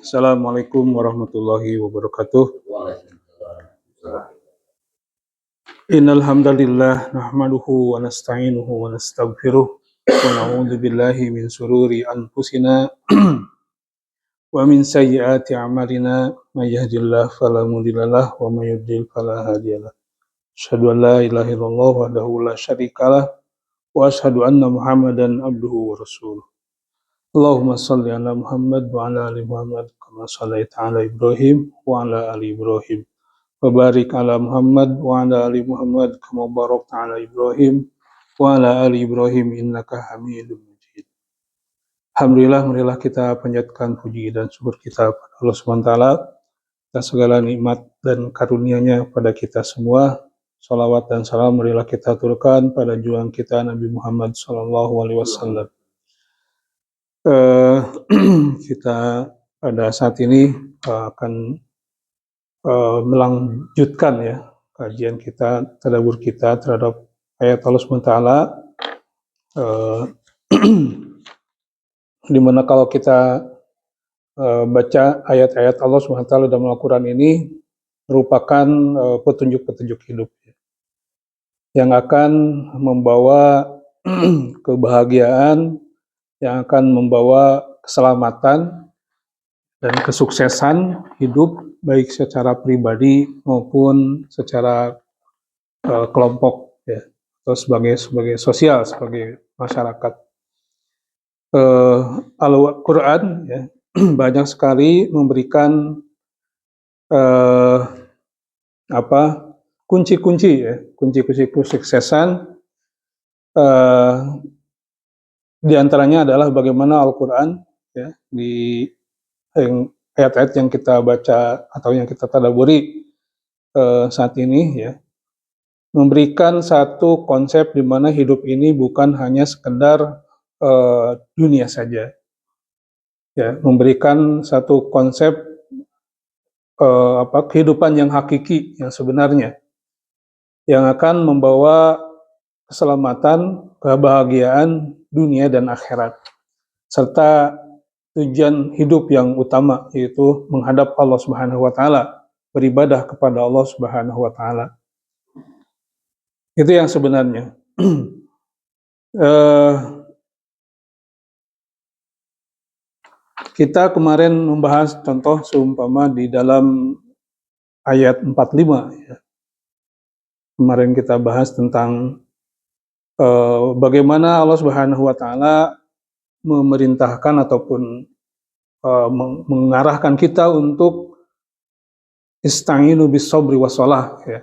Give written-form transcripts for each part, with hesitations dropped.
Assalamualaikum warahmatullahi wabarakatuh. Innal hamdalillah nahmaduhu wa nasta'inuhu wa nastaghfiruh wa na'udzu billahi min shururi anfusina wa min sayyiati a'malina may yahdihillahu fala mudhillalah wa may yudhlil fala hadiyalah. Asyhadu an la ilaha illallah wahdahu la syarikalah wa asyhadu anna Muhammadan abduhu wa rasuluh. Allahumma shalli ala Muhammad wa ala ali Muhammad kama shallaita ala Ibrahim wa ala ali Ibrahim wa barik ala Muhammad wa ala ali Muhammad kama barakta ala Ibrahim wa ala ali Ibrahim innaka Hamidum Majid. Alhamdulillah, marilah kita panjatkan puji dan syukur kita kepada Allah Subhanahu wa taala atas segala nikmat dan karunia-Nya pada kita semua. Salawat dan salam marilah kita aturkan pada junjungan kita Nabi Muhammad sallallahu alaihi wasallam. Kita pada saat ini akan melanjutkan ya kajian kita, tadabbur kita terhadap ayat Allah Subhanahu wa taala, di mana kalau kita baca ayat-ayat Allah Subhanahu wa taala dalam Al-Qur'an ini merupakan petunjuk-petunjuk hidup yang akan membawa kebahagiaan, yang akan membawa keselamatan dan kesuksesan hidup baik secara pribadi maupun secara kelompok ya, atau sebagai sosial, sebagai masyarakat. Al-Quran ya, banyak sekali memberikan kunci-kunci kesuksesan. Di antaranya adalah bagaimana Al-Quran ya, di ayat-ayat yang kita baca atau yang kita tadabburi saat ini ya, memberikan satu konsep di mana hidup ini bukan hanya sekedar dunia saja ya, memberikan satu konsep kehidupan yang hakiki, yang sebenarnya, yang akan membawa keselamatan, kebahagiaan dunia dan akhirat, serta tujuan hidup yang utama, yaitu menghadap Allah Subhanahu wa taala, beribadah kepada Allah Subhanahu wa taala. Itu yang sebenarnya. Kita kemarin membahas contoh seumpama di dalam ayat 45 ya. Kemarin kita bahas tentang bagaimana Allah Subhanahu wa taala memerintahkan ataupun mengarahkan kita untuk ista'inu bis sabri wassalah ya.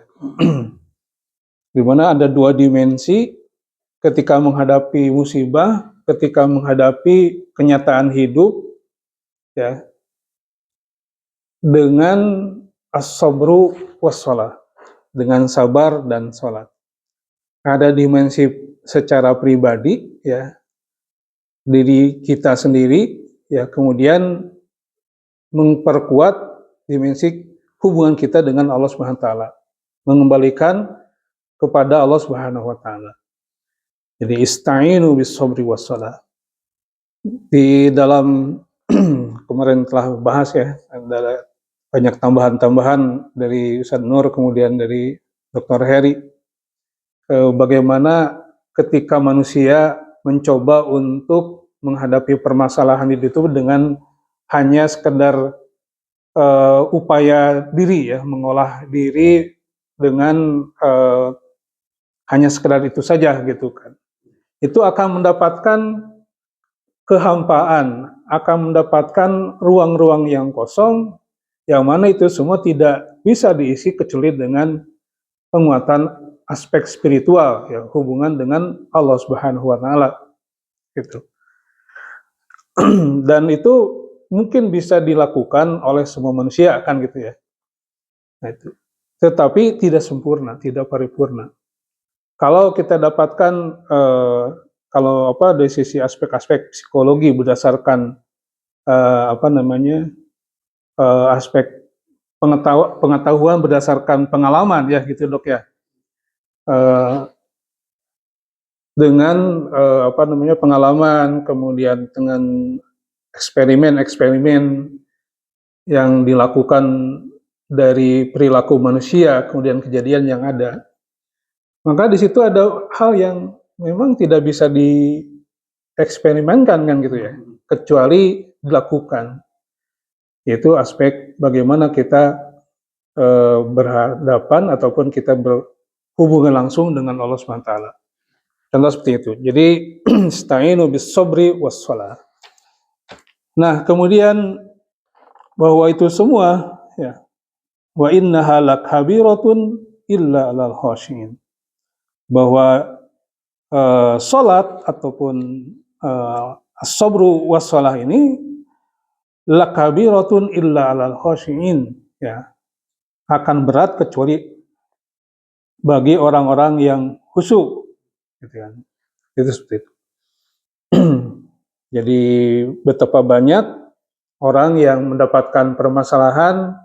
Di mana ada dua dimensi ketika menghadapi musibah, ketika menghadapi kenyataan hidup ya, dengan as-sabru wassalah, dengan sabar dan salat. Ada dimensi secara pribadi ya, diri kita sendiri ya, kemudian memperkuat dimensi hubungan kita dengan Allah Subhanahu wa taala, mengembalikan kepada Allah Subhanahu wa taala. Jadi ista'inu bis sabri wassalah. Di dalam kemarin telah bahas ya, ada banyak tambahan-tambahan dari Ustaz Nur, kemudian dari Dr. Heri, bagaimana ketika manusia mencoba untuk menghadapi permasalahan itu dengan hanya sekedar upaya diri ya, mengolah diri dengan hanya sekedar itu saja gitu kan. Itu akan mendapatkan kehampaan, akan mendapatkan ruang-ruang yang kosong, yang mana itu semua tidak bisa diisi kecuali dengan penguatan aspek spiritual ya, hubungan dengan Allah Subhanahu wa taala gitu. Dan itu mungkin bisa dilakukan oleh semua manusia kan gitu ya. Nah, itu. Tetapi tidak sempurna, tidak paripurna. Kalau kita dapatkan dari sisi aspek-aspek psikologi berdasarkan aspek pengetahuan berdasarkan pengalaman ya gitu Dok ya. Dengan pengalaman, kemudian dengan eksperimen yang dilakukan dari perilaku manusia, kemudian kejadian yang ada, maka di situ ada hal yang memang tidak bisa dieksperimenkan kan gitu ya, kecuali dilakukan, yaitu aspek bagaimana kita berhadapan ataupun kita berhubungan langsung dengan Allah SWT. Contoh seperti itu. Jadi sta'inu bis sabri was shalah. Nah, kemudian bahwa itu semua ya, wa innaha lakabiratun illa 'alal khashiyin. Bahwa salat ataupun as-sabru was shalah ini lakabiratun illa 'alal khashiyin, ya, akan berat kecuali bagi orang-orang yang khusyuk, gitu kan. Itu seperti itu. Jadi betapa banyak orang yang mendapatkan permasalahan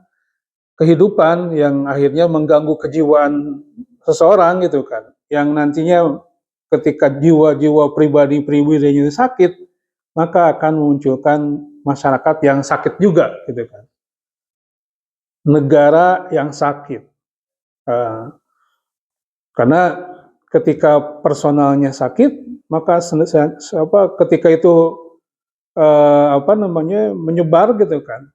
kehidupan yang akhirnya mengganggu kejiwaan seseorang gitu kan, yang nantinya ketika jiwa-jiwa pribadi-pribadinya sakit, maka akan memunculkan masyarakat yang sakit juga gitu kan, negara yang sakit. Karena ketika personalnya sakit, maka ketika itu menyebar gitu kan,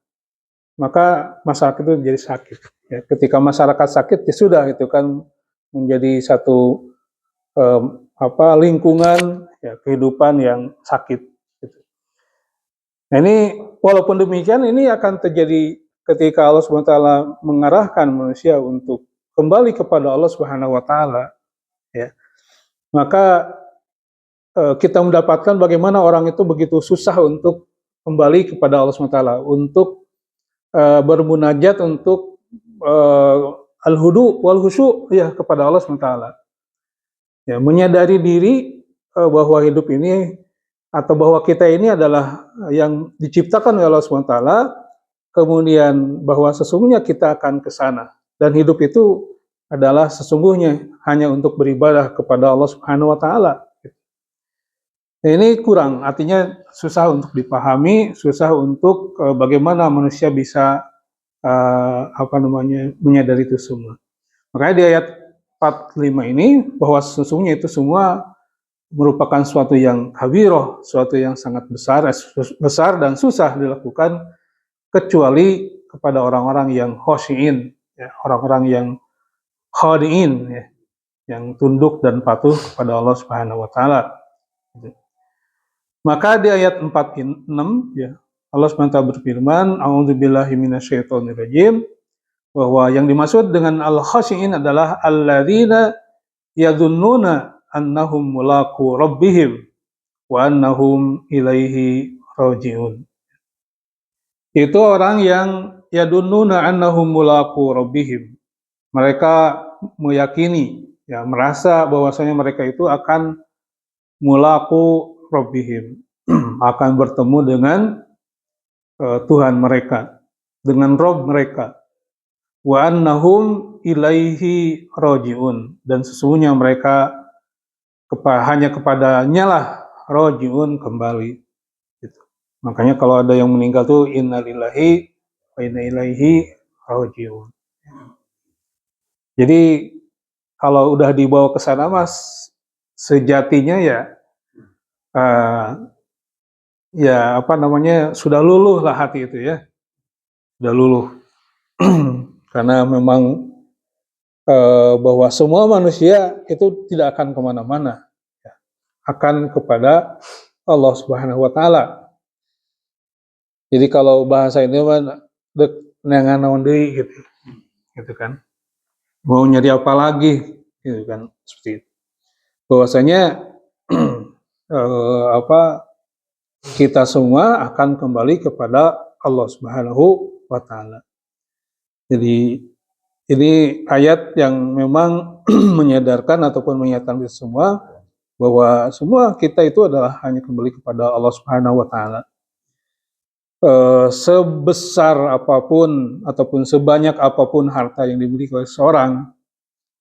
maka masyarakat itu jadi sakit. Ya, ketika masyarakat sakit, ya sudah itu kan menjadi satu lingkungan ya, kehidupan yang sakit. Gitu. Nah ini walaupun demikian ini akan terjadi ketika Allah SWT mengarahkan manusia untuk kembali kepada Allah SWT, ya, maka kita mendapatkan bagaimana orang itu begitu susah untuk kembali kepada Allah SWT, untuk bermunajat, untuk al-hudu wal khusyu ya kepada Allah SWT. Ya, menyadari diri bahwa hidup ini atau bahwa kita ini adalah yang diciptakan oleh Allah SWT, kemudian bahwa sesungguhnya kita akan ke sana dan hidup itu adalah sesungguhnya hanya untuk beribadah kepada Allah Subhanahu wa taala. Nah, ini kurang, artinya susah untuk dipahami, susah untuk bagaimana manusia bisa menyadari itu semua. Makanya di ayat 45 ini bahwa sesungguhnya itu semua merupakan suatu yang kabiroh, suatu yang sangat besar dan susah dilakukan kecuali kepada orang-orang yang khosyiin, ya, orang-orang yang khadiin, ya, yang tunduk dan patuh kepada Allah Subhanahu wa taala. Maka di ayat 46 ya, Allah SWT berfirman, a'udzubillahi minasyaitonirrajim, bahwa yang dimaksud dengan al-khasyiin adalah alladzina yadhunnuna annahum mulaqu rabbihim wa annahum ilaihi raji'un. Itu orang yang yadhunnuna annahum mulaqu rabbihim. Mereka meyakini, ya, merasa bahwasanya mereka itu akan mulaqu rabbihim, akan bertemu dengan Tuhan mereka, dengan Rabb mereka. Wa annahum ilaihi raji'un, dan sesungguhnya mereka hanya kepadanya lah raji'un, kembali. Gitu. Makanya kalau ada yang meninggal tuh innalillahi wa inna ilaihi raji'un. Jadi kalau udah dibawa ke sana mas, sejatinya ya sudah luluh lah hati itu ya, sudah luluh. Karena memang bahwa semua manusia itu tidak akan kemana-mana, ya, akan kepada Allah Subhanahu wa taala. Jadi kalau bahasa ini mah dek neangan naon deui gitu kan. Mau nyari apa lagi gitu kan, seperti itu. Bahwasanya kita semua akan kembali kepada Allah Subhanahu wa taala. Jadi ini ayat yang memang menyadarkan ataupun menyatakan itu semua, bahwa semua kita itu adalah hanya kembali kepada Allah Subhanahu wa taala. Sebesar apapun ataupun sebanyak apapun harta yang dimiliki oleh seorang,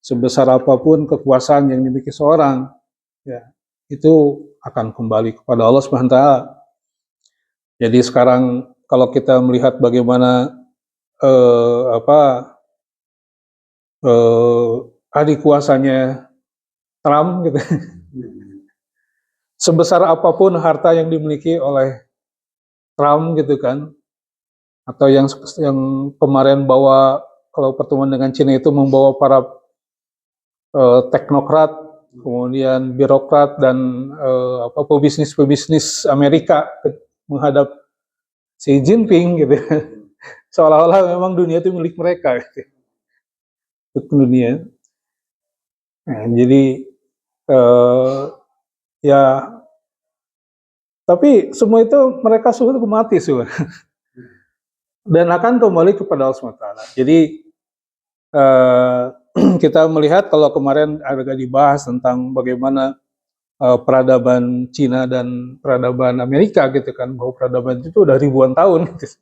sebesar apapun kekuasaan yang dimiliki seorang, ya, itu akan kembali kepada Allah Subhanahu wa taala. Jadi sekarang kalau kita melihat bagaimana apa adik kuasanya Trump gitu. Sebesar apapun harta yang dimiliki oleh Trump gitu kan, atau yang kemarin bawa kalau pertemuan dengan Cina itu membawa para teknokrat, kemudian birokrat dan pebisnis Amerika menghadap Xi Jinping gitu. Seolah-olah memang dunia itu milik mereka gitu. Dunia. Nah, jadi ya, tapi semua itu mereka sudah mati semua dan akan kembali kepada Allah SWT. Jadi kita melihat kalau kemarin agak dibahas tentang bagaimana peradaban Cina dan peradaban Amerika gitu kan, bahwa peradaban itu udah ribuan tahun gitu.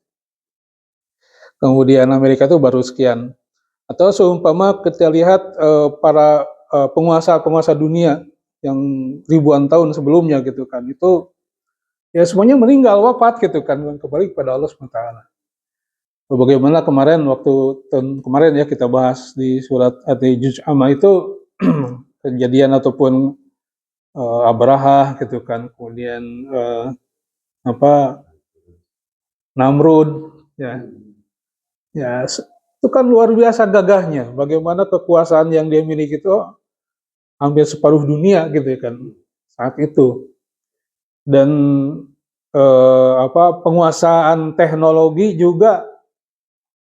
Kemudian Amerika itu baru sekian. Atau seumpama kita lihat para penguasa dunia yang ribuan tahun sebelumnya gitu kan, itu ya semuanya meninggal, wafat gitu kan, kembali kepada Allah SWT. Bagaimana tahun kemarin ya kita bahas di surat At-Juz Amma itu kejadian ataupun Abraha gitu kan, kemudian Namrud ya itu kan luar biasa gagahnya, bagaimana kekuasaan yang dia miliki itu hampir separuh dunia gitu kan saat itu. Dan penguasaan teknologi juga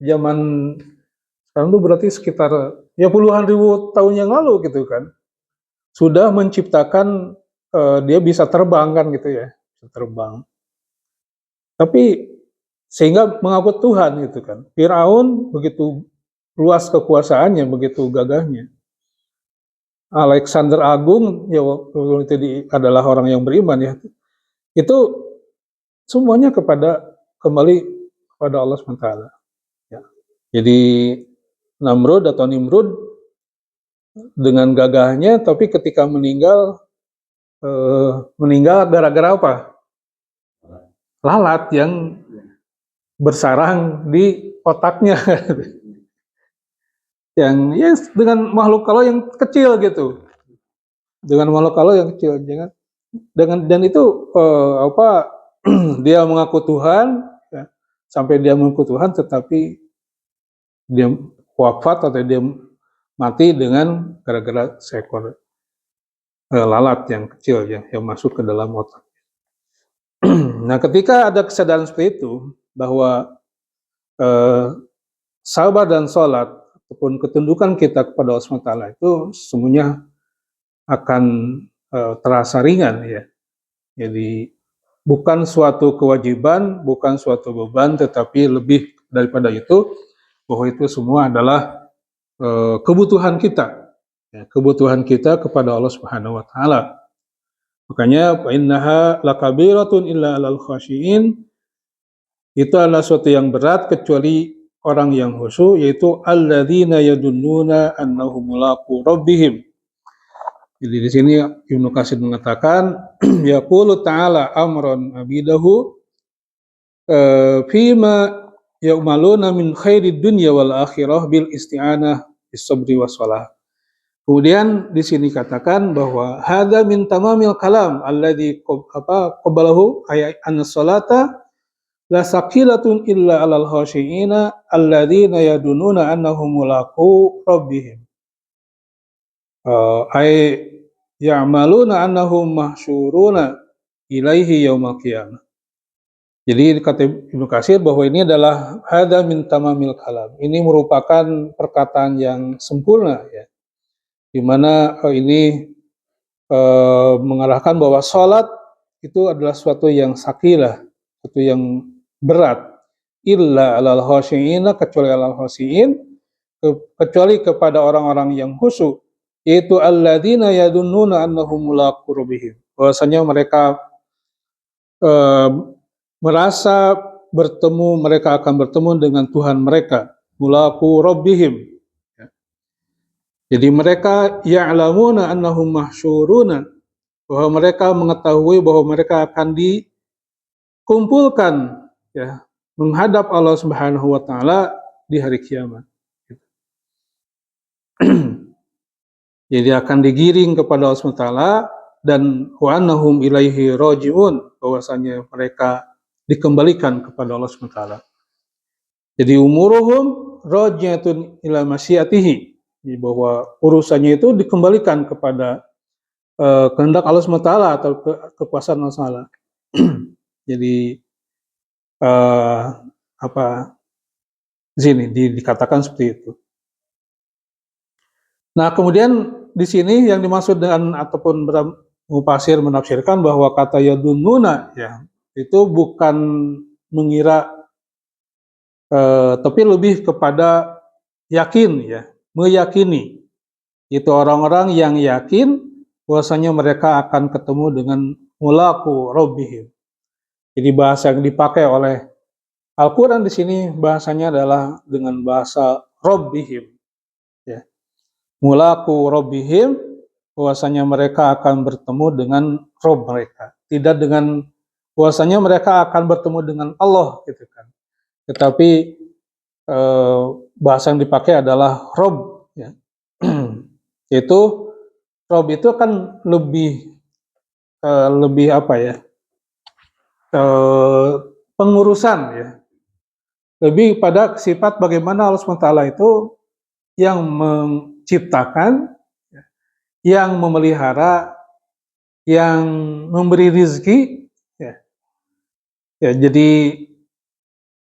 zaman sekarang itu berarti sekitar ya puluhan ribu tahun yang lalu gitu kan, sudah menciptakan dia bisa terbang kan gitu ya, bisa terbang. Tapi sehingga mengaku Tuhan gitu kan. Firaun begitu luas kekuasaannya, begitu gagahnya. Alexander Agung ya waktu itu adalah orang yang beriman ya. Itu semuanya kembali kepada Allah SWT. Ya. Jadi Namrud atau Nimrud dengan gagahnya, tapi ketika meninggal gara-gara apa? Lalat yang bersarang di otaknya. Yang ya dengan makhluk kalau yang kecil gitu. Dengan makhluk kalau yang kecil, dan itu dia mengaku Tuhan ya, sampai dia mengaku Tuhan tetapi dia wafat atau dia mati dengan gara-gara seekor lalat yang kecil yang masuk ke dalam otak. Nah, ketika ada kesadaran seperti itu bahwa sabar dan sholat ataupun ketundukan kita kepada Allah SWT itu semuanya akan terasa ringan ya. Jadi bukan suatu kewajiban, bukan suatu beban, tetapi lebih daripada itu bahwa itu semua adalah kebutuhan kita, ya, kebutuhan kita kepada Allah Subhanahu Wa Taala. Makanya innaha lakabiratun illa alal khashiin, itu adalah suatu yang berat kecuali orang yang khusyuk, yaitu alladzina yadunnuna annahum mulaqu rabbihim. Jadi di sini Ibnu Katsir mengatakan yaqulu ta'ala amran abidahu fima ya'maluna min khairid dunya wal akhirah bil isti'anah bis sabri was shalah. Kemudian di sini katakan bahwa hadza min tamamil kalam alladzi qabalahu ayat an-salata la saqilatun illa alal khashiina alladzina yadununa annahum mulaqu rabbihim. Ay ya'maluna annahum mahsyuruna ilaihi yaumal qiyamah. Jadi kata Ibnu Katsir bahwa ini adalah hadza min tamamil kalam. Ini merupakan perkataan yang sempurna ya. Di mana ini mengarahkan bahwa salat itu adalah suatu yang sakilah, suatu yang berat. Illa alal khashiina, kecuali alal khashiin, kecuali kepada orang-orang yang khusyuk, yaitu alladzina yadunnuna annahum mulaqu rabbihim. Bahwasanya mereka merasa mereka akan bertemu dengan Tuhan mereka, mulaqu rabbihim. Jadi mereka ya'lamuna annahum mahsyuruna, bahwa mereka mengetahui bahwa mereka akan dikumpulkan ya menghadap Allah Subhanahu wa taala di hari kiamat. Jadi akan digiring kepada Allah SWT dan wa annahum ilaihi raji'un, bahwasanya mereka dikembalikan kepada Allah SWT. Jadi umuruhum raji'atun ila masyiatihi, bahwa urusannya itu dikembalikan kepada kehendak Allah SWT atau kekuasaan Allah SWT. Jadi sini dikatakan seperti itu. Nah, kemudian di sini yang dimaksud dengan ataupun mufasir menafsirkan bahwa kata yadununa ya itu bukan mengira, tapi lebih kepada yakin ya, meyakini. Itu orang-orang yang yakin bahwasanya mereka akan ketemu dengan mulaqu rabbihim. Jadi bahasa yang dipakai oleh Al-Quran di sini bahasanya adalah dengan bahasa rabbihim. Ya. Mulaqu rabbihim, bahwasanya mereka akan bertemu dengan Rabb mereka. Tidak dengan bahwasanya mereka akan bertemu dengan Allah gitu kan. Tetapi bahasa yang dipakai adalah Rabb ya. Itu Rabb itu kan lebih apa ya? Pengurusan ya. Lebih pada sifat bagaimana Allah SWT itu yang menciptakan, yang memelihara, yang memberi rizki ya. Ya, jadi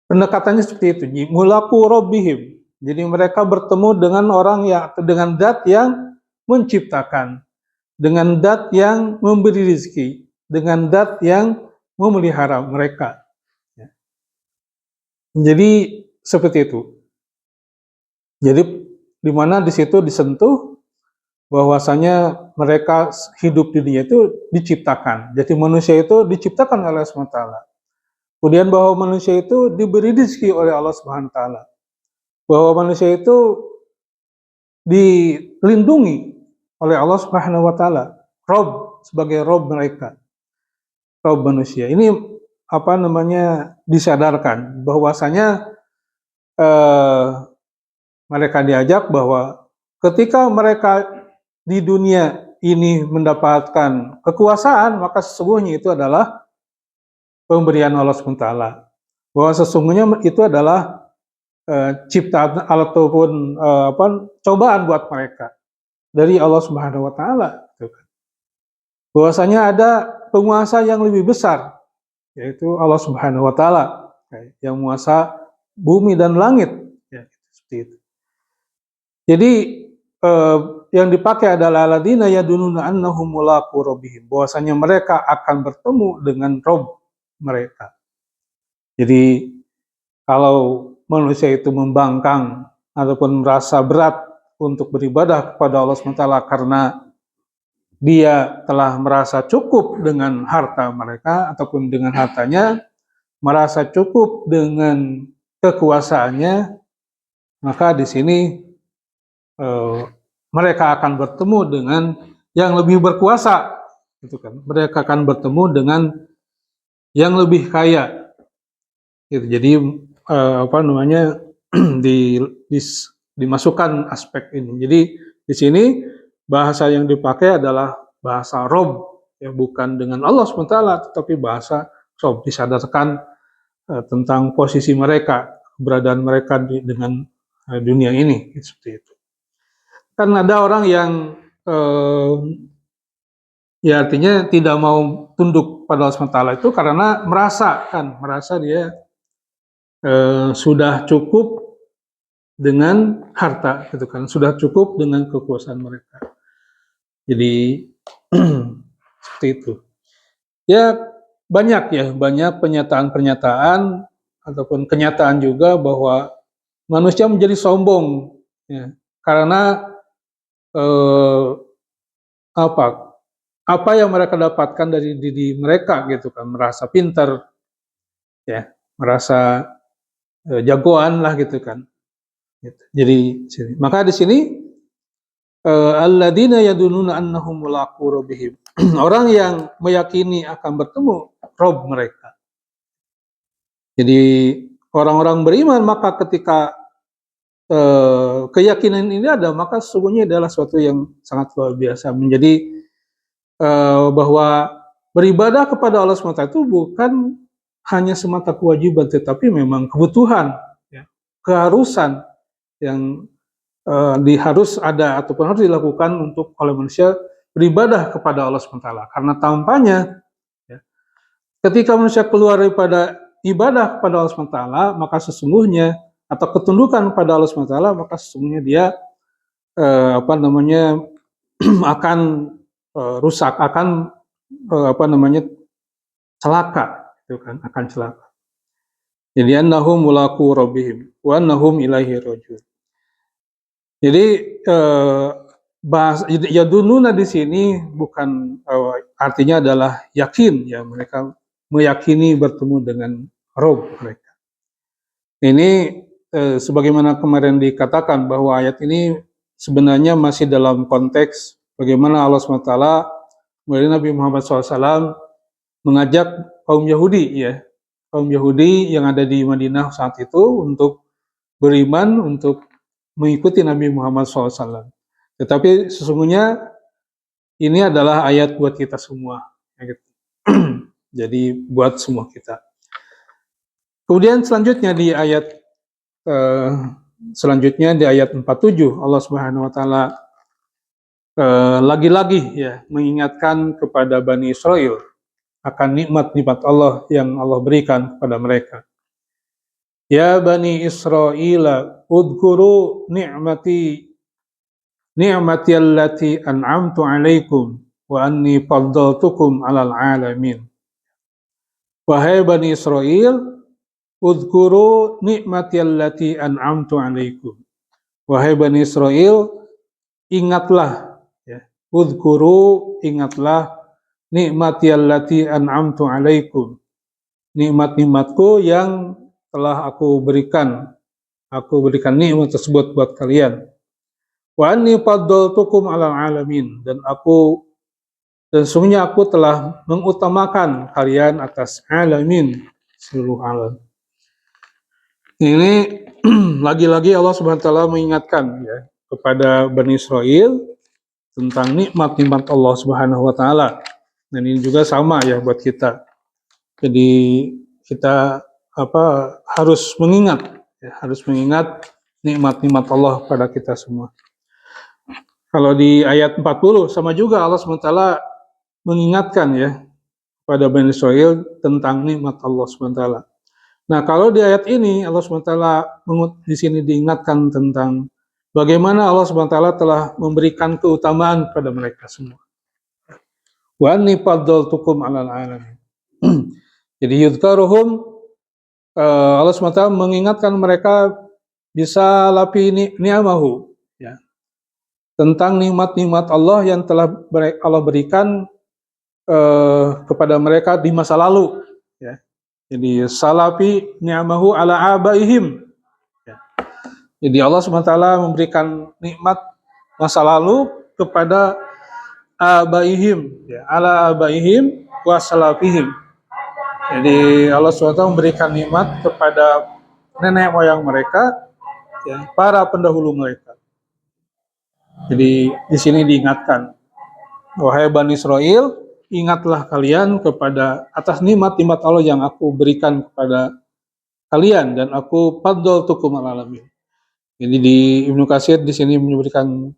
pendekatannya seperti itu. Mulaqu rabbihim. Jadi mereka bertemu dengan orang yang, dengan zat yang menciptakan, dengan zat yang memberi rizki, dengan zat yang memelihara mereka. Ya. Jadi seperti itu. Jadi di mana di situ disentuh bahwasanya mereka hidup di dunia itu diciptakan. Jadi manusia itu diciptakan oleh Allah SWT. Kemudian bahwa manusia itu diberi rezeki oleh Allah Subhanahu wa taala. Bahwa manusia itu dilindungi oleh Allah Subhanahu wa taala. Rabb, sebagai Rabb mereka. Rabb manusia. Ini disadarkan bahwasanya mereka diajak bahwa ketika mereka di dunia ini mendapatkan kekuasaan, maka sesungguhnya itu adalah pemberian Allah SWT. Bahwa sesungguhnya itu adalah ciptaan ataupun cobaan buat mereka dari Allah Subhanahu wa taala. Bahwasanya ada penguasa yang lebih besar, yaitu Allah Subhanahu wa taala, yang menguasa bumi dan langit, ya, seperti itu. Jadi yang dipakai adalah alladzina yadununa annahum mulaqu rabbihim, bahwasanya mereka akan bertemu dengan Rabb mereka. Jadi kalau manusia itu membangkang ataupun merasa berat untuk beribadah kepada Allah SWT karena dia telah merasa cukup dengan harta mereka ataupun dengan hartanya, merasa cukup dengan kekuasaannya, maka di sini mereka akan bertemu dengan yang lebih berkuasa, gitu kan. Mereka akan bertemu dengan yang lebih kaya, gitu. Jadi dimasukkan aspek ini. Jadi di sini bahasa yang dipakai adalah bahasa Rabb, ya, bukan dengan Allah SWT, tetapi bahasa Rabb, disadarkan tentang posisi mereka, keberadaan mereka dengan dunia ini, seperti itu. Kan ada orang yang ya artinya tidak mau tunduk pada Allah SWT itu karena merasa dia sudah cukup dengan harta, gitu kan, sudah cukup dengan kekuasaan mereka. Jadi seperti itu. Ya banyak pernyataan ataupun kenyataan juga bahwa manusia menjadi sombong, ya, karena apa yang mereka dapatkan dari diri mereka, gitu kan, merasa pintar, ya, merasa jagoan lah, gitu kan. Jadi maka di sini alladzina yadununa annahum mulaqu rabbihim, orang yang meyakini akan bertemu Rabb mereka. Jadi orang-orang beriman maka ketika keyakinan ini ada, maka sesungguhnya adalah suatu yang sangat luar biasa. Menjadi bahwa beribadah kepada Allah SWT itu bukan hanya semata kewajiban, tetapi memang kebutuhan, ya, keharusan yang harus ada ataupun harus dilakukan untuk oleh manusia beribadah kepada Allah SWT. Karena tampaknya, ya, ketika manusia keluar daripada ibadah kepada Allah SWT, maka sesungguhnya atau ketundukan kepada Allah SWT, maka sesungguhnya dia akan rusak, akan celaka, itu kan, akan celaka. Jadi annahum mulaqu rabbihim wa annahum ilaihi rajiun. Jadi yadununa di sini bukan artinya adalah yakin, ya, mereka meyakini bertemu dengan Rabb mereka. Ini sebagaimana kemarin dikatakan bahwa ayat ini sebenarnya masih dalam konteks bagaimana Allah SWT melalui Nabi Muhammad SAW mengajak kaum Yahudi, ya, kaum Yahudi yang ada di Madinah saat itu untuk beriman, untuk mengikuti Nabi Muhammad SAW. Tetapi sesungguhnya ini adalah ayat buat kita semua. Jadi buat semua kita. Kemudian selanjutnya di ayat selanjutnya di ayat 47 Allah Subhanahu Wa Taala lagi-lagi, ya, mengingatkan kepada Bani Israel akan nikmat-nikmat Allah yang Allah berikan kepada mereka. Ya Bani Israel, udhkuru ni'mati allati an'amtu 'alaikum wa anni faddaltukum 'alal 'alamin. Wahai Bani Israel, udhkuru ni'mati allati an'amtu 'alaikum. Wahai Bani Israel, ingatlah, ya, udhkuru, ingatlah, nikmati allati an'amtu 'alaikum, nikmat-nikmatku yang telah aku berikan nikmat tersebut buat kalian. Wa anni faddaltukum 'alal 'alamin, dan sesungguhnya aku telah mengutamakan kalian atas alamin, seluruh alam. Ini lagi-lagi Allah Subhanahu wa taala mengingatkan, ya, kepada Bani Israel tentang nikmat-nikmat Allah Subhanahu wa taala. Dan ini juga sama, ya, buat kita. Jadi kita harus mengingat, ya, nikmat-nikmat Allah pada kita semua. Kalau di ayat 40 sama juga Allah SWT mengingatkan, ya, pada Bani Israel tentang nikmat Allah SWT. Nah, kalau di ayat ini Allah SWT di sini diingatkan tentang bagaimana Allah SWT telah memberikan keutamaan pada mereka semua. Wa anni faddaltukum 'alal 'alamin. Jadi yudhkaruhum, Allah SWT mengingatkan mereka bisa lapi ni'amahu, ya, tentang nikmat-nikmat Allah yang telah Allah berikan kepada mereka di masa lalu, ya. Jadi salapi ni'amahu ala abaihim, ya. Jadi Allah SWT memberikan nikmat masa lalu kepada abaihim, ya, ala abaihim wa salafihim. Jadi Allah SWT memberikan nikmat kepada nenek moyang mereka, ya, para pendahulu mereka. Jadi di sini diingatkan, wahai Bani Israel, ingatlah kalian kepada atas nikmat-nikmat Allah yang aku berikan kepada kalian, dan aku faddaltukum 'alal 'alamin. Jadi di Ibnu Katsir di sini memberikan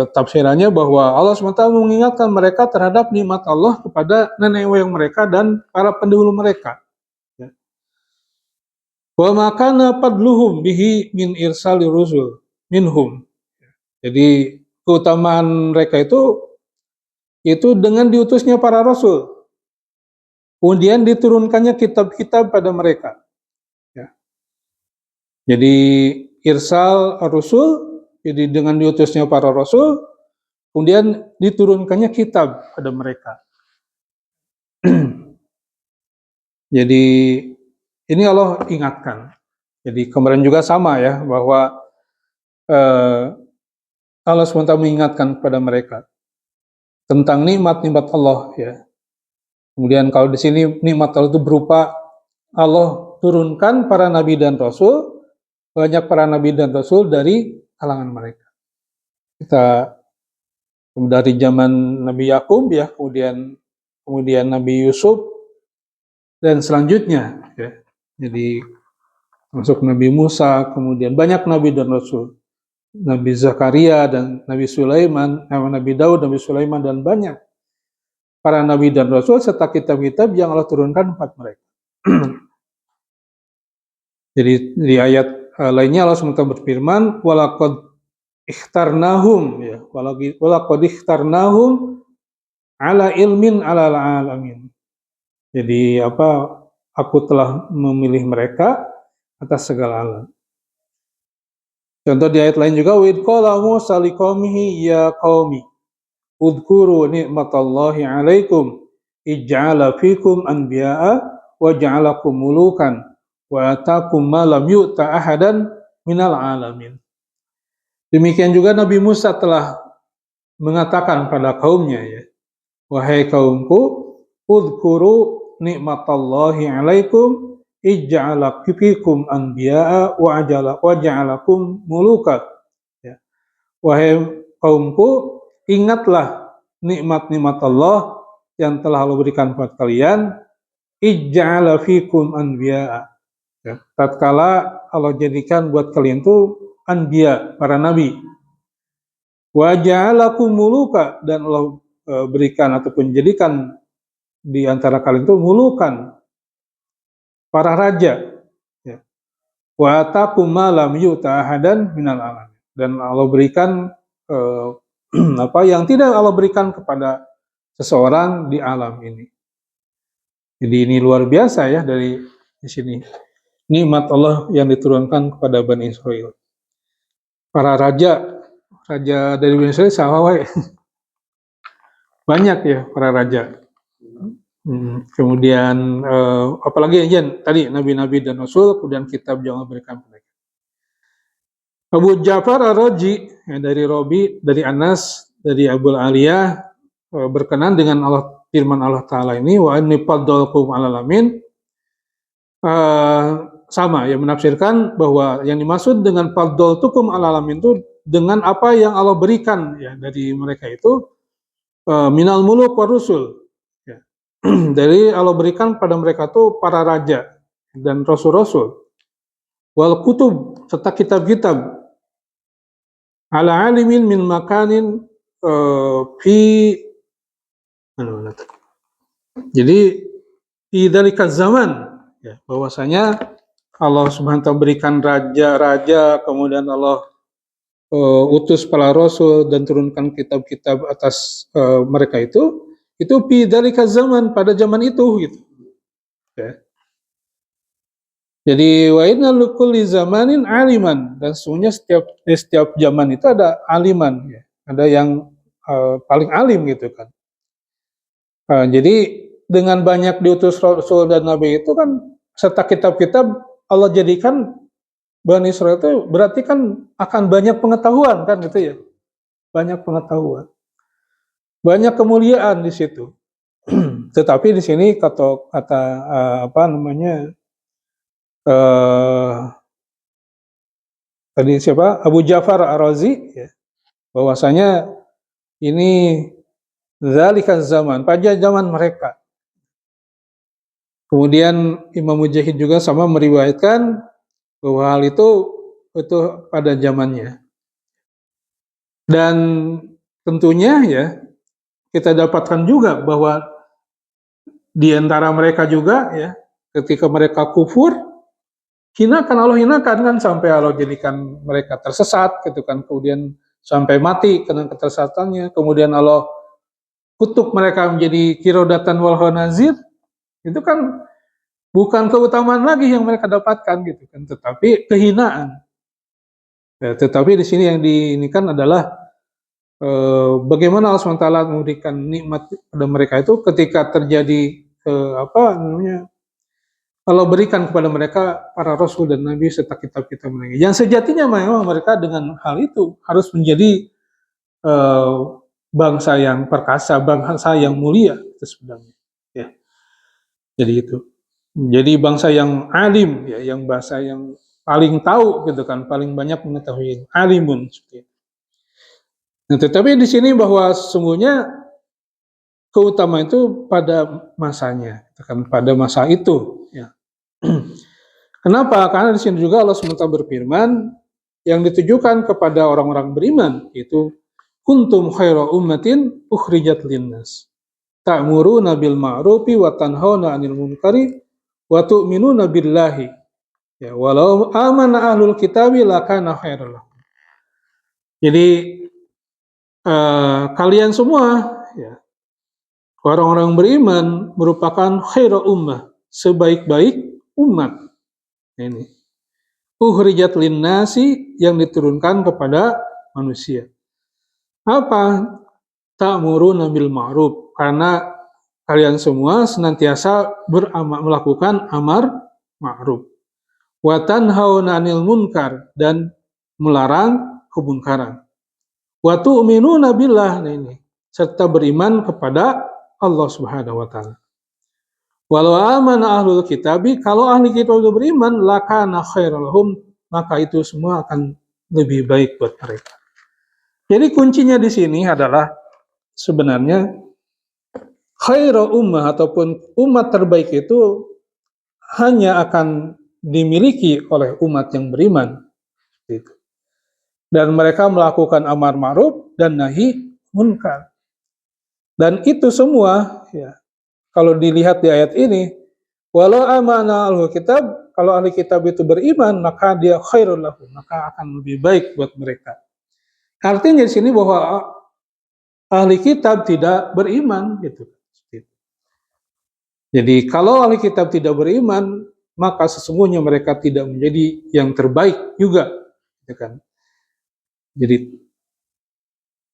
tafsirannya bahwa Allah SWT mengingatkan mereka terhadap nikmat Allah kepada nenek moyang mereka dan para pendahulu mereka. Wa makana fadluhum bihi min irsali rusul minhum. Jadi keutamaan mereka itu dengan diutusnya para rasul. Kemudian diturunkannya kitab-kitab pada mereka. Ya. Jadi irsal rasul, jadi dengan diutusnya para rasul, kemudian diturunkannya kitab pada mereka. Jadi ini Allah ingatkan. Jadi kemarin juga sama, ya, bahwa Allah SWT mengingatkan kepada mereka tentang nikmat-nikmat Allah, ya. Kemudian kalau di sini nikmat Allah itu berupa Allah turunkan para nabi dan rasul, banyak para nabi dan rasul dari kalangan mereka. Kita dari zaman Nabi Yakub ya, kemudian Nabi Yusuf dan selanjutnya ya. Jadi masuk Nabi Musa, kemudian banyak nabi dan rasul. Nabi Zakaria dan Nabi Sulaiman, Nabi Daud, Nabi Sulaiman dan banyak para nabi dan rasul serta kitab-kitab yang Allah turunkan kepada mereka. Jadi di ayat lainnya Allah SWT berfirman, walaqad ikhtarnahum ya, walaqad ikhtarnahum ala ilmin alal alamin. Jadi aku telah memilih mereka atas segala alam. Contoh di ayat lain juga, wa id qala Musa liqaumihi ya qaumi udhkuru ni'matallahi 'alaikum ij'ala fikum anbiya'a wa ja'alakum mulukan wa ataakum ma lam yu'ta ahadan minal alamin. Demikian juga Nabi Musa telah mengatakan pada kaumnya ya, wahai kaumku, udhkuru ni'matallahi 'alaikum ij'ala fikum anbiya'a wa ja'alakum muluka. Ya. Wahai kaumku, ingatlah nikmat-nikmat Allah yang telah Allah berikan kepada kalian, ij'ala fikum anbiya'a. Ya. Tatkala Allah jadikan buat kalian itu anbiya, para nabi. Wa ja'alakum muluka, dan Allah berikan ataupun jadikan di antara kalian itu mulukan, para raja. Ya. Wa ataakum ma lam yu'ta ahadan minal alamin. Dan Allah berikan yang tidak Allah berikan kepada seseorang di alam ini. Jadi ini luar biasa ya dari di sini. Nikmat Allah yang diturunkan kepada Bani Israel. Para raja dari Bani Israel sama banyak ya para raja. Kemudian apalagi aja tadi nabi-nabi dan rasul, kemudian kitab yang Allah berikan kepada mereka. Abu Ja'far Ar-Razi dari Robi, dari Anas, dari Abul Aliyah berkenan dengan firman Allah Ta'ala ini, wa inni faddaltukum 'alal alamin, sama ya, menafsirkan bahwa yang dimaksud dengan faddaltukum 'alal alamin itu dengan apa yang Allah berikan ya dari mereka itu minal muluk wa rusul ya. Dari Allah berikan pada mereka itu para raja dan rasul-rasul, wal kutub, serta kitab-kitab, ala alimin min makanin jadi di dzalika zaman ya, bahwasanya Allah Subhanahu wa taala berikan raja-raja, kemudian Allah utus para rasul dan turunkan kitab-kitab atas mereka itu fi dzalika zaman, pada zaman itu gitu ya. Jadi wa inna likulli zamanin aliman, dan sesungguhnya setiap zaman itu ada aliman ya. Ada yang paling alim gitu kan. Jadi dengan banyak diutus rasul dan nabi itu kan serta kitab-kitab, Allah jadikan Bani Israel itu berarti kan akan banyak pengetahuan kan gitu ya. Banyak pengetahuan. Banyak kemuliaan di situ. Tetapi di sini kata tadi siapa? Abu Ja'far Ar-Razi ya, bahwasanya ini zalika zaman, pada zaman mereka. Kemudian Imam Mujahid juga sama meriwayatkan bahwa hal itu pada zamannya. Dan tentunya ya kita dapatkan juga bahwa di antara mereka juga ya, ketika mereka kufur, Allah hinakan kan, sampai Allah jadikan mereka tersesat gitu kan, kemudian sampai mati karena ketersesatannya, kemudian Allah kutuk mereka menjadi kirodatan wal khanazir. Itu kan bukan keutamaan lagi yang mereka dapatkan gitu kan, tetapi kehinaan. Ya, tetapi di sini yang diinikan adalah bagaimana Allah SWT memberikan nikmat pada mereka itu ketika terjadi Allah berikan kepada mereka para rasul dan nabi serta kitab-kitab mereka. Yang sejatinya memang mereka dengan hal itu harus menjadi bangsa yang perkasa, bangsa yang mulia itu sebenarnya. Ya. Jadi itu. Jadi bangsa yang alim ya, yang bahasa yang paling tahu gitu kan, paling banyak mengetahui, alimun seperti itu. Nah, tetapi di sini bahwa sesungguhnya keutamaan itu pada masanya, gitu kan, pada masa itu. Ya. Kenapa? Karena di sini juga Allah SWT berfirman yang ditujukan kepada orang-orang beriman, yaitu kuntum khaira ummatin ukhrijat linnas ta'muruna bil ma'rufi wa tanhauna 'anil munkari wa tu'minuna billahi. Ya, walau amana ahlul kitabi lakana khairal lahum. Jadi kalian semua, ya, orang-orang beriman merupakan khairu ummah, sebaik-baik umat. Ini ukhrijat linnasi, yang diturunkan kepada manusia. Apa? Ta'muruna bil ma'ruf, karena kalian semua senantiasa melakukan amar ma'ruf. Wa tanhauna 'anil munkar, dan melarang kemungkaran. Wa tu'minuna billah, ini serta beriman kepada Allah Subhanahu wa taala. Walau amana ahlul kitabi, kalau ahli kitab itu beriman, lakana khairal lahum, maka itu semua akan lebih baik buat mereka. Jadi kuncinya di sini adalah sebenarnya khairu ummah ataupun umat terbaik itu hanya akan dimiliki oleh umat yang beriman. Gitu. Dan mereka melakukan amar ma'ruf dan nahi munkar. Dan itu semua, ya, kalau dilihat di ayat ini, walau amana ahlul kitab, kalau ahli kitab itu beriman, maka dia khairul lahum, maka akan lebih baik buat mereka. Artinya di sini bahwa ahli kitab tidak beriman, gitu. Jadi kalau ahli kitab tidak beriman, maka sesungguhnya mereka tidak menjadi yang terbaik juga, ya kan?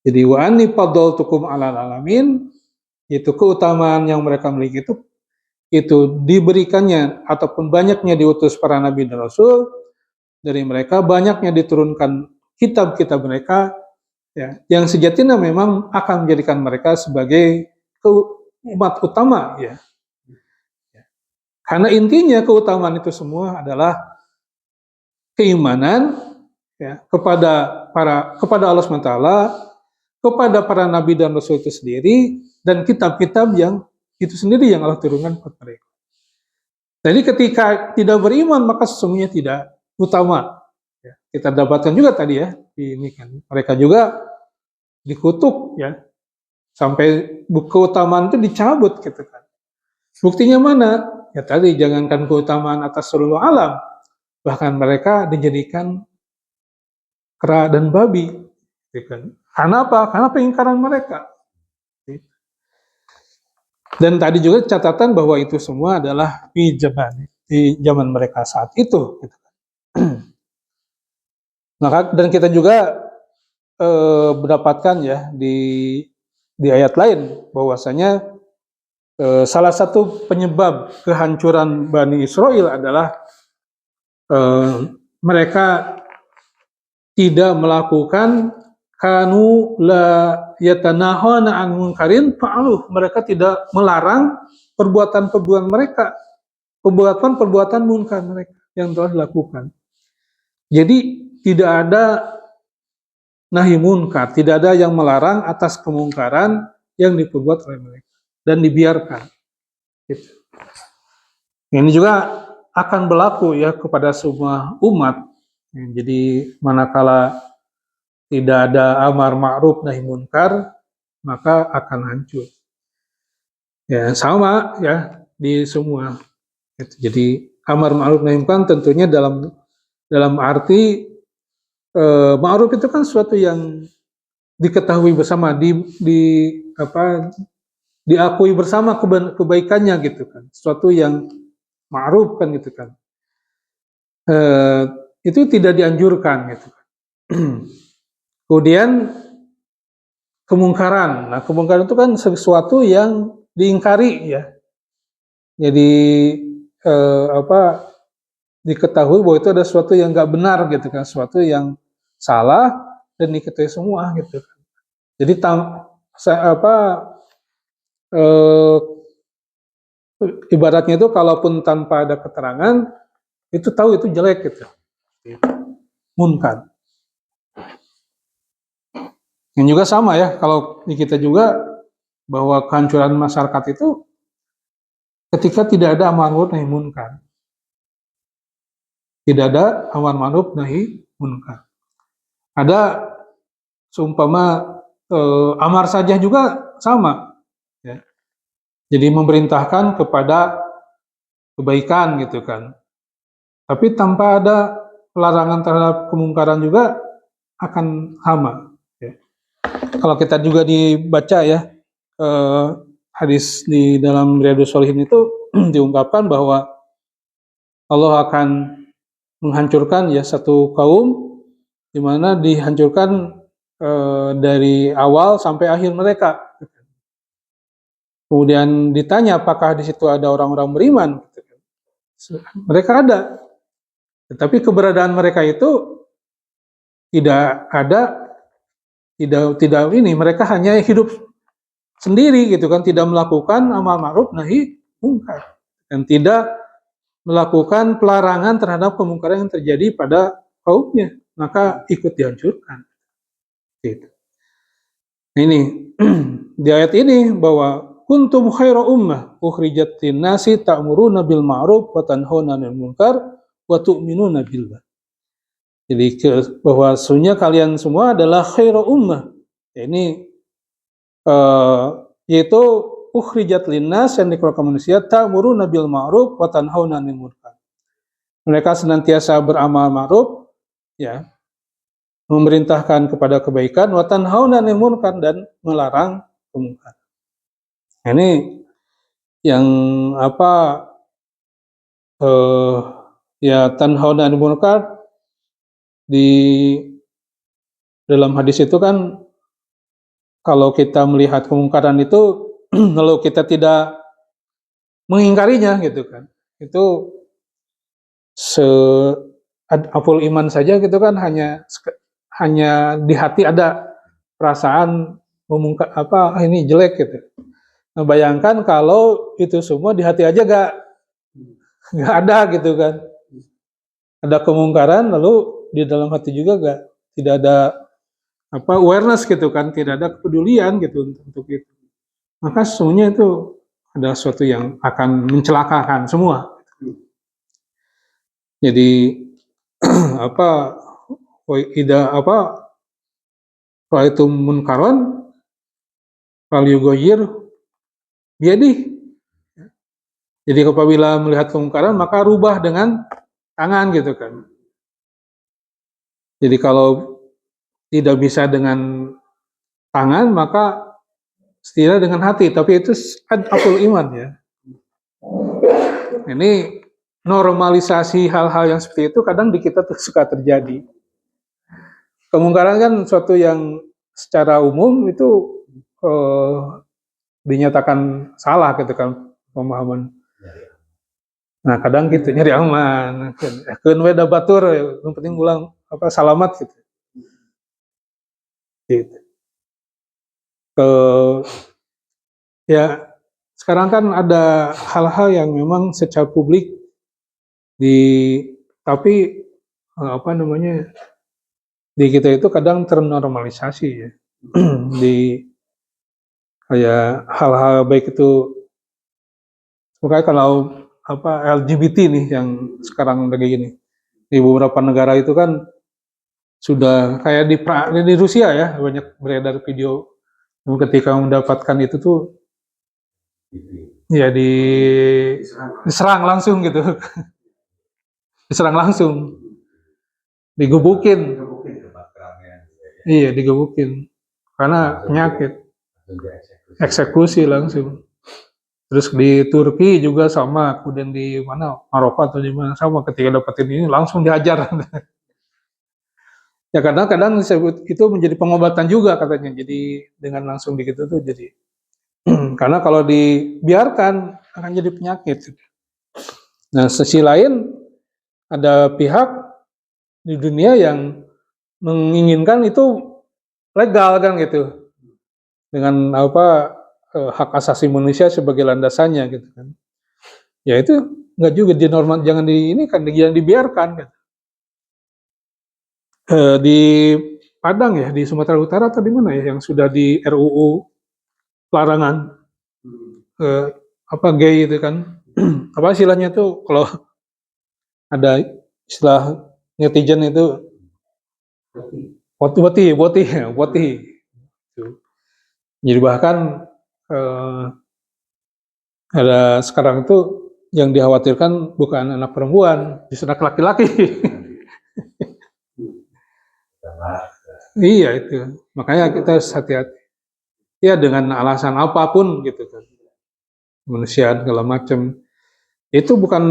Jadi wa anni faddaltukum 'alal alamin, itu keutamaan yang mereka miliki itu diberikannya ataupun banyaknya diutus para nabi dan rasul, dari mereka banyaknya diturunkan kitab-kitab mereka, ya, yang sejatinya memang akan menjadikan mereka sebagai umat utama, ya. Karena intinya keutamaan itu semua adalah keimanan, ya, kepada Allah SWT, kepada para nabi dan rasul itu sendiri, dan kitab-kitab yang itu sendiri yang Allah turunkan kepada mereka. Jadi ketika tidak beriman, maka sesungguhnya tidak utama. Ya, kita dapatkan juga tadi, ya, ini kan mereka juga dikutuk, ya, sampai keutamaan itu dicabut, gitu kan. Buktinya mana? Ya tadi, jangankan keutamaan atas seluruh alam, bahkan mereka dijadikan kera dan babi, gitu kan. Karena apa? Karena pengingkaran mereka. Dan tadi juga catatan bahwa itu semua adalah di zaman mereka saat itu. Gitu. Maka dan kita juga mendapatkan, ya, di ayat lain bahwasanya salah satu penyebab kehancuran Bani Israel adalah mereka tidak melakukan kanu la yatanahana an munkarin fa'aluh. Mereka tidak melarang perbuatan-perbuatan mereka, perbuatan-perbuatan munkar mereka yang telah dilakukan. Jadi tidak ada nahi munkar, tidak ada yang melarang atas kemungkaran yang diperbuat oleh mereka dan dibiarkan. Gitu. Ini juga akan berlaku, ya, kepada semua umat. Jadi manakala tidak ada amar ma'ruf nahi munkar, maka akan hancur. Ya, sama, ya, di semua. Jadi amar ma'ruf nahi munkar tentunya dalam arti ma'ruf itu kan sesuatu yang diketahui bersama, diakui bersama kebaikannya, gitu kan. Sesuatu yang ma'ruf kan, gitu kan. Itu tidak dianjurkan, gitu kan. Kemudian kemungkaran. Nah, kemungkaran itu kan sesuatu yang diingkari, ya. Jadi diketahui bahwa itu ada sesuatu yang nggak benar, gitu kan, sesuatu yang salah dan diketahui semua, gitu kan. Jadi ibaratnya itu kalaupun tanpa ada keterangan, itu tahu itu jelek, gitu. munkar. Yang juga sama ya, kalau di kita juga bahwa kehancuran masyarakat itu ketika tidak ada amar ma'ruf nahi munkar. Tidak ada amar ma'ruf nahi munkar. Ada seumpama amar saja juga sama. Ya. Jadi memerintahkan kepada kebaikan gitu kan. Tapi tanpa ada pelarangan terhadap kemungkaran juga akan sama. Ya. Kalau kita juga dibaca ya hadis di dalam Riyadhus Shalihin itu diungkapkan bahwa Allah akan menghancurkan ya satu kaum di mana dihancurkan dari awal sampai akhir mereka. Kemudian ditanya apakah di situ ada orang-orang beriman. Mereka ada, tetapi keberadaan mereka itu tidak ada, tidak ini. Mereka hanya hidup sendiri gitu kan, tidak melakukan amar ma'ruf nahi munkar dan tidak melakukan pelarangan terhadap kemungkaran yang terjadi pada kaumnya, maka ikut dihancurkan. Gitu. Ini di ayat ini bahwa kuntum khaira ummah ukhrijat lin-nasi ta'muruna bil ma'ruf wa tanhauna 'anil munkar wa tu'minuna billah. Jadi bahwa sesungguhnya kalian semua adalah khaira ummah. Ini yaitu ukhrijat lin-nas yang dikeluarkan manusia ta'muruna bil ma'ruf wa tanhauna 'anil munkar. Mereka senantiasa beramal ma'ruf ya, memerintahkan kepada kebaikan wa tanhauna 'anil munkar dan melarang kemungkaran. Ini yang apa ya tanhauna 'anil munkar di dalam hadis itu kan kalau kita melihat kemungkaran itu lalu kita tidak mengingkarinya gitu kan, itu apul iman saja gitu kan, hanya di hati ada perasaan memungkar ini jelek gitu. Nah, bayangkan kalau itu semua di hati aja nggak ada gitu kan, ada kemungkaran lalu di dalam hati juga tidak ada awareness gitu kan, tidak ada kepedulian gitu untuk itu, maka sesungguhnya itu ada sesuatu yang akan mencelakakan semua. Jadi kalau itu munkaron fal yughayyir biyadihi. Jadi apabila melihat kemungkaran maka rubah dengan tangan gitu kan. Jadi kalau tidak bisa dengan tangan maka setidaknya dengan hati, tapi itu apul iman ya. Ini normalisasi hal-hal yang seperti itu kadang di kita suka terjadi. Kemungkaran kan suatu yang secara umum itu dinyatakan salah gitu kan pemahaman. Nah kadang gitu nyari aman, keun we da batur, yang penting ulang salamat gitu. Gitu. Ya sekarang kan ada hal-hal yang memang secara publik tapi di kita itu kadang ternormalisasi ya. Di kayak hal-hal baik itu makanya kalau LGBT nih yang sekarang lagi gini di beberapa negara itu kan sudah kayak di Rusia ya, banyak beredar video ketika mendapatkan itu tuh ya diserang langsung gitu. Diserang langsung, digebukin. Iya, digebukin karena penyakit, eksekusi langsung. Terus di Turki juga sama, kemudian di mana Maroko atau di mana sama, ketika dapetin ini langsung dihajar. Ya kadang-kadang disebut itu menjadi pengobatan juga katanya. Jadi dengan langsung begitu tuh jadi karena kalau dibiarkan akan jadi penyakit. Nah, sisi lain ada pihak di dunia yang menginginkan itu legal kan gitu. Dengan hak asasi manusia sebagai landasannya gitu kan. Ya itu nggak juga jangan dibiarkan kan. Di Padang ya, di Sumatera Utara atau di mana ya yang sudah di RUU larangan apa gay itu kan. Apa istilahnya tuh kalau ada istilah netizen itu woti woti ya, woti. Jadi bahkan eh, ada sekarang itu yang dikhawatirkan bukan anak perempuan, justru anak laki-laki. Iya itu, makanya kita harus hati-hati. Ya dengan alasan apapun gitu kan, kemanusiaan segala macam. Itu bukan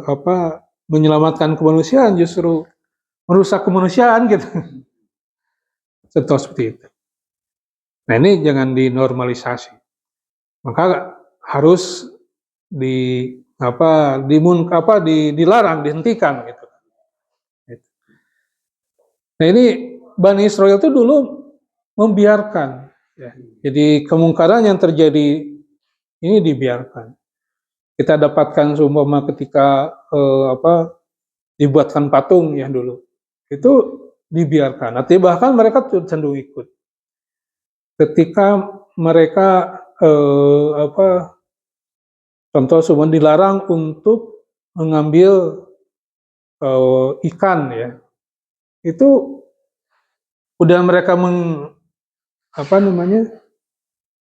apa menyelamatkan kemanusiaan, justru merusak kemanusiaan gitu. Contoh seperti itu. Nah ini jangan dinormalisasi. Maka harus di dilarang, dihentikan gitu. Nah ini Bani Israel itu dulu membiarkan, ya. Jadi kemungkaran yang terjadi ini dibiarkan. Kita dapatkan seumpama ketika dibuatkan patung ya dulu, itu dibiarkan. Artinya bahkan mereka cenderung ikut. Ketika mereka contoh semua dilarang untuk mengambil ikan ya, itu udah mereka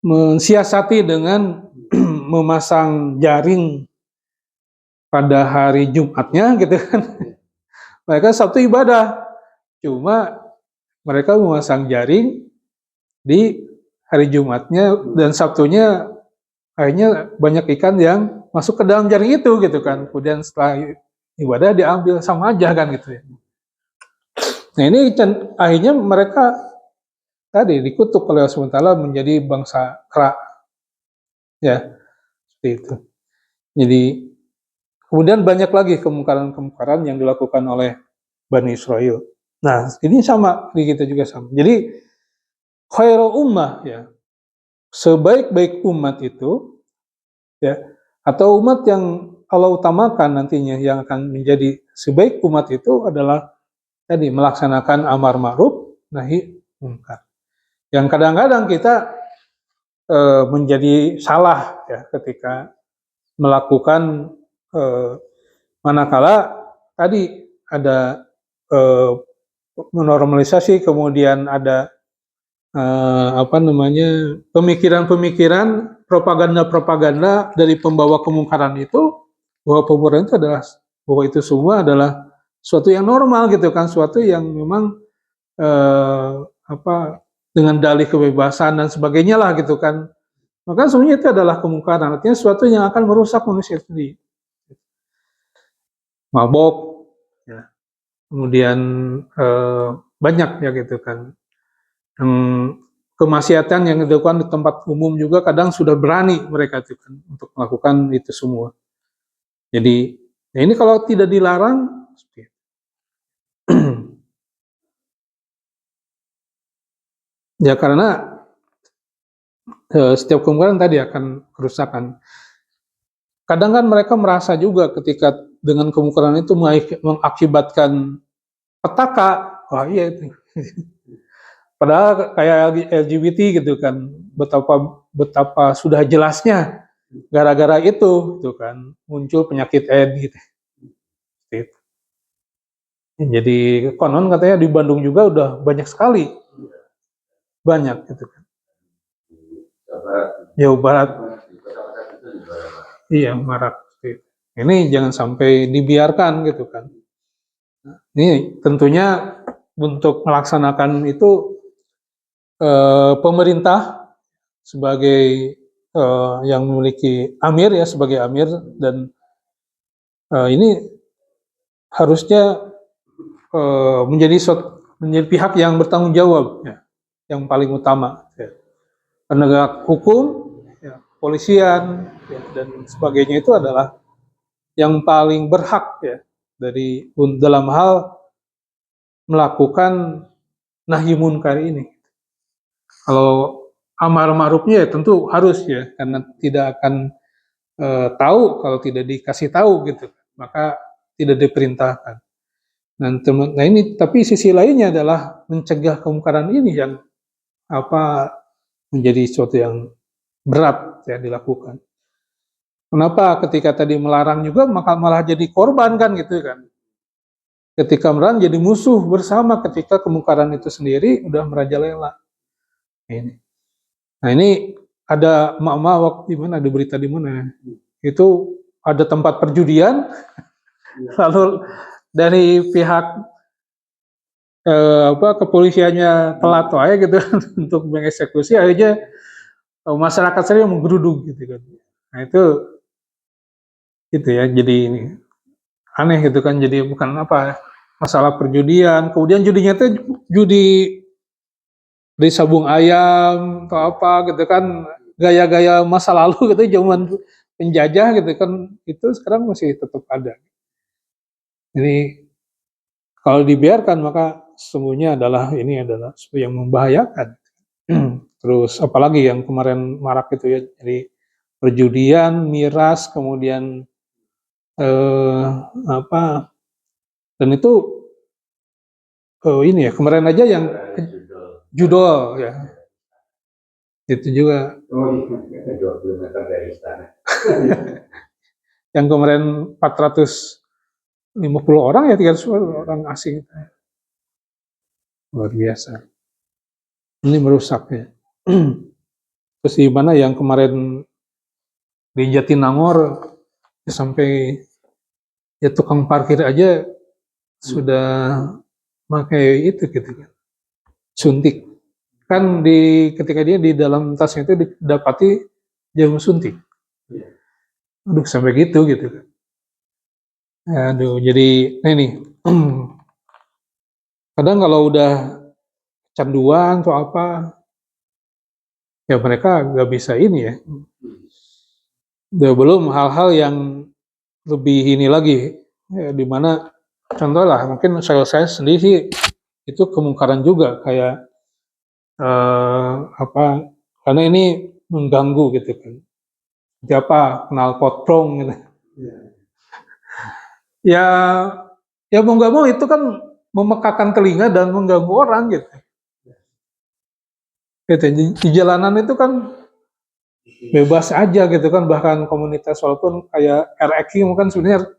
mensiasati dengan memasang jaring pada hari Jumatnya gitu kan. Mereka Sabtu ibadah, cuma mereka memasang jaring di hari Jumatnya dan Sabtunya akhirnya banyak ikan yang masuk ke dalam jaring itu gitu kan. Kemudian setelah ibadah diambil, sama aja kan gitu ya. Nah ini akhirnya mereka tadi dikutuk oleh Allah SWT menjadi bangsa kera, ya seperti itu. Jadi kemudian banyak lagi kemungkaran-kemungkaran yang dilakukan oleh Bani Israel. Nah ini sama, di kita juga sama. Jadi khairul ummah ya, sebaik-baik umat itu ya, atau umat yang Allah utamakan nantinya yang akan menjadi sebaik umat itu adalah tadi melaksanakan amar ma'ruf nahi munkar. Yang kadang-kadang kita menjadi salah ya ketika melakukan manakala tadi ada menormalisasi, kemudian ada pemikiran-pemikiran, propaganda-propaganda dari pembawa kemungkaran itu, bahwa kemungkaran itu adalah, bahwa itu semua adalah suatu yang normal gitu kan, suatu yang memang dengan dalih kebebasan dan sebagainya lah gitu kan. Maka sebenarnya itu adalah kemungkaran, artinya suatu yang akan merusak manusia sendiri. Mabok, ya. Kemudian banyak ya gitu kan. Kemaksiatan yang dilakukan di tempat umum juga kadang sudah berani mereka itu kan untuk melakukan itu semua. Jadi ya ini kalau tidak dilarang, ya karena setiap kemungkaran tadi akan kerusakan. Kadang kan mereka merasa juga ketika dengan kemungkaran itu mengakibatkan petaka, wah iya itu. Padahal kayak LGBT gitu kan, betapa sudah jelasnya gara-gara itu gitu kan muncul penyakit AIDS gitu. Jadi konon katanya di Bandung juga udah banyak sekali, banyak gitu kan. Jawa Barat, iya marak. Ini jangan sampai dibiarkan gitu kan. Ini tentunya untuk melaksanakan itu pemerintah sebagai yang memiliki amir ya, sebagai amir, dan ini harusnya menjadi pihak yang bertanggung jawab ya, yang paling utama ya. Penegak hukum ya, polisian ya, dan sebagainya itu adalah yang paling berhak ya dalam hal melakukan nahi munkar ini. Kalau amar ma'rufnya ya tentu harus ya, karena tidak akan tahu kalau tidak dikasih tahu gitu, maka tidak diperintahkan. Nah ini tapi sisi lainnya adalah mencegah kemungkaran ini yang menjadi sesuatu yang berat ya dilakukan. Kenapa ketika tadi melarang juga maka malah jadi korban kan gitu kan. Ketika melarang jadi musuh bersama ketika kemungkaran itu sendiri udah merajalela. Ini. Nah ini ada emak-emak waktu di mana ada berita di mana itu ada tempat perjudian lalu dari pihak kepolisiannya telat aja gitu untuk mengeksekusi akhirnya masyarakat sendiri menggeruduk gitu kan. Nah itu gitu ya jadi ini aneh gitu kan jadi bukan masalah perjudian kemudian judinya itu judi di sabung ayam atau apa gitu kan gaya-gaya masa lalu gitu zaman penjajah gitu kan itu sekarang masih tetap ada. Jadi kalau dibiarkan maka semuanya adalah sesuatu yang membahayakan. Terus apalagi yang kemarin marak itu ya, jadi perjudian, miras, kemudian eh, apa dan itu ini ya kemarin aja yang judo ya itu juga. Oh iya, 20 meter dari istana. Yang kemarin 450 orang ya 300 orang asing luar biasa. Ini merusak ya. Terus di mana yang kemarin di Jatinangor ya sampai ya tukang parkir aja sudah pakai itu gitu kan suntik kan ketika dia di dalam tasnya itu didapati jarum suntik. Aduh sampai gitu kan. Aduh jadi ini kadang kalau udah canduan atau apa ya mereka nggak bisa ini ya. Udah belum hal-hal yang lebih ini lagi ya, di mana contoh lah mungkin saya sendiri sih itu kemungkaran juga kayak karena ini mengganggu gitu kan. Siapa kenal potbrong gitu. Ya ya mau nggak mau itu kan memekakan telinga dan mengganggu orang gitu. Gitu. Di jalanan itu kan bebas aja gitu kan bahkan komunitas walaupun kayak RX kan sebenarnya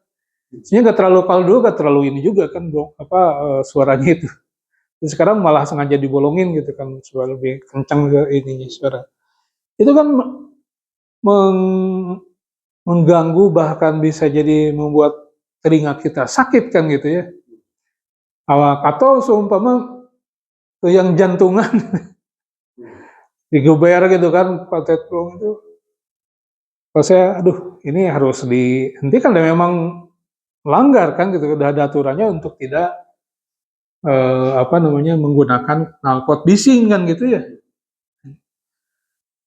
nggak terlalu paldu nggak terlalu ini juga kan suaranya itu. Terus sekarang malah sengaja dibolongin gitu kan supaya lebih kencang ke ininya suara. Itu kan mengganggu bahkan bisa jadi membuat telinga kita sakit kan gitu ya. Atau seumpama yang jantungan digeber gitu kan pakai plong itu. Kalau saya, aduh ini harus dihentikan dan memang melanggar kan gitu. Udah ada aturannya untuk tidak menggunakan knalpot bising kan gitu ya.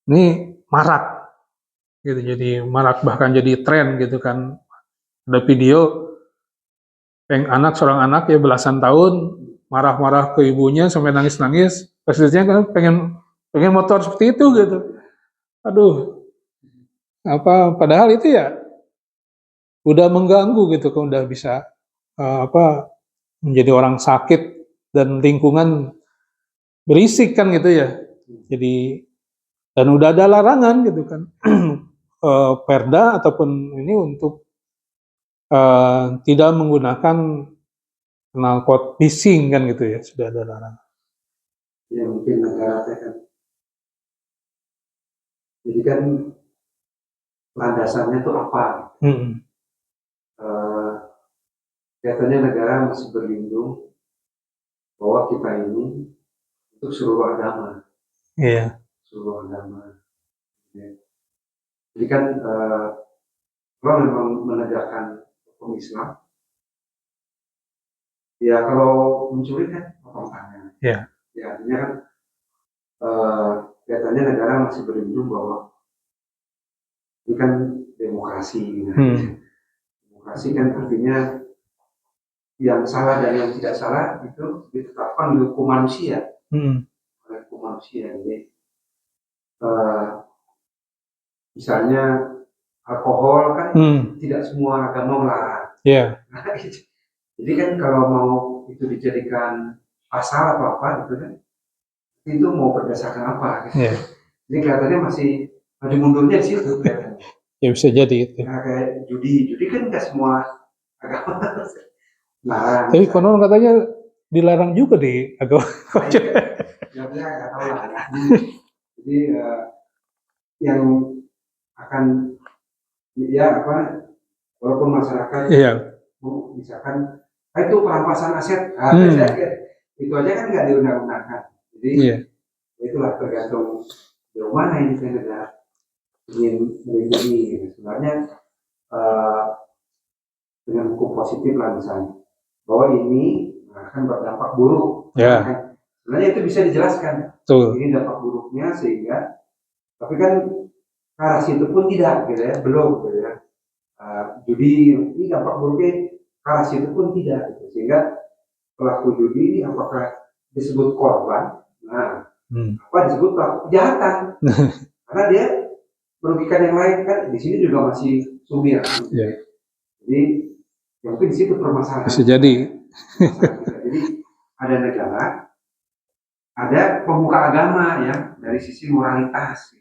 Ini marak gitu jadi marak bahkan jadi tren gitu kan. Ada video seorang anak ya belasan tahun marah-marah ke ibunya sampai nangis-nangis. Pastinya kan pengen motor seperti itu gitu. Aduh, padahal itu ya udah mengganggu gitu kan udah bisa menjadi orang sakit dan lingkungan berisik kan gitu ya. Jadi dan udah ada larangan gitu kan. Perda ataupun ini untuk tidak menggunakan knalpot bising kan gitu ya sudah ada larangan. Ya mungkin negara kan. Jadi kan landasannya itu apa? Kelihatannya negara masih berlindung bahwa kita ini untuk seluruh agama. Iya. Seluruh agama. Ya. Jadi kan kalau memang menegakkan hukum Islam, ya kalau mencuri kan potong tangan. Iya. Ya artinya kan kelihatannya negara masih berlindung bahwa ini kan demokrasi. Demokrasi kan artinya yang salah dan yang tidak salah itu ditetapkan oleh hukum manusia. Oleh hukum manusia. Jadi misalnya alkohol kan tidak semua agama melarang. Yeah. Jadi kan kalau mau itu dijadikan pasal atau apa gitu kan, itu mau berdasarkan apa gitu. Yeah. Jadi kelihatannya masih maju mundurnya di situ kelihatannya. Ya bisa jadi itu. Nah, kayak judi kan nggak semua agama larang. Tapi konon katanya dilarang juga di agama. Ya bisa nggak tahu lah. Ya. Jadi yang akan ya apa, walaupun masyarakat misalkan itu perampasan aset, itu aja kan nggak diundang-undangkan. Jadi itulah tergantung dari mana ini negara ingin melindungi gitu. Sebenarnya dengan hukum positif lah misalnya bahwa ini akan berdampak buruk. Kan? Sebenarnya itu bisa dijelaskan. Ini dampak buruknya sehingga, tapi kan ke arah situ pun tidak gitu ya, belum gitu ya. Judi ini dampak buruknya ke arah situ pun tidak gitu. Sehingga pelaku judi ini apakah disebut korban? Nah, apa disebut pelaku kejahatan? Karena dia merugikan yang lain kan, di sini juga masih sumir. Gitu. Jadi ya mungkin di situ permasalahan. Bisa jadi. Jadi ada negara, ada pemuka agama ya dari sisi moralitas.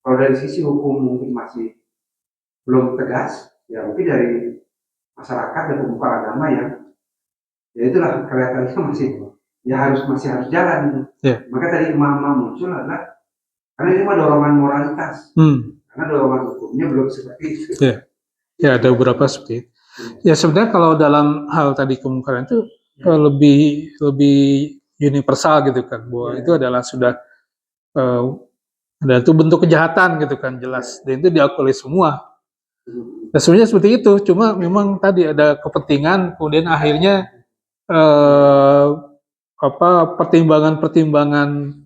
Kalau dari sisi hukum mungkin masih belum tegas, ya mungkin dari masyarakat dan pemuka agama yang ya itulah kelihatannya masih harus jalan. Maka tadi imam-imam muncul adalah karena ini mah dorongan moralitas, karena dorongan hukumnya belum seperti itu. Ya ada beberapa seperti itu. Ya sebenarnya kalau dalam hal tadi kemungkaran itu lebih universal gitu kan, bahwa itu adalah sudah dan itu bentuk kejahatan gitu kan, jelas, dan itu diakui oleh semua. Nah, sebenarnya seperti itu, cuma memang tadi ada kepentingan, kemudian akhirnya pertimbangan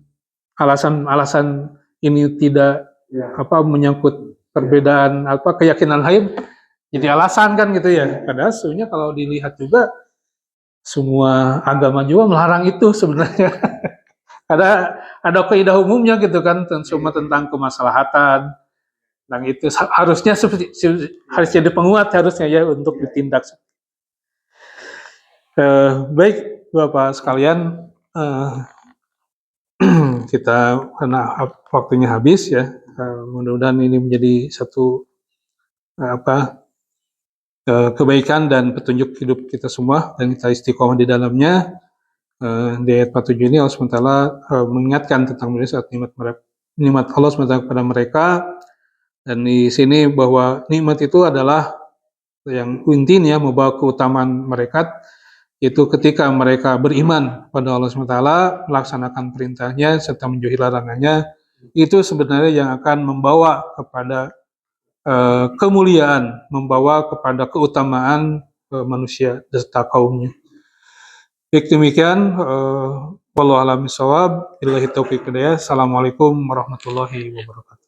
alasan ini tidak menyangkut perbedaan keyakinan lain, jadi alasan kan gitu ya. Padahal sebenarnya kalau dilihat juga semua agama juga melarang itu sebenarnya. ada kaidah umumnya gitu kan, semua tentang kemaslahatan. Dan itu harusnya harus jadi penguat harusnya ya untuk ditindak. Baik Bapak sekalian, kita karena waktunya habis ya, mudah-mudahan ini menjadi satu kebaikan dan petunjuk hidup kita semua dan kita istiqomah di dalamnya. Di ayat 47 ini Allah SWT mengingatkan tentang saat nikmat Allah SWT kepada mereka, dan di sini bahwa nikmat itu adalah yang intinya membawa keutamaan mereka, itu ketika mereka beriman pada Allah SWT, melaksanakan perintahnya serta menjauhi larangannya, itu sebenarnya yang akan membawa kepada kemuliaan, membawa kepada keutamaan manusia serta kaumnya. Baik, demikian wallahu a'lam bishawab. Billahi taufiq hidayah. Assalamualaikum warahmatullahi wabarakatuh.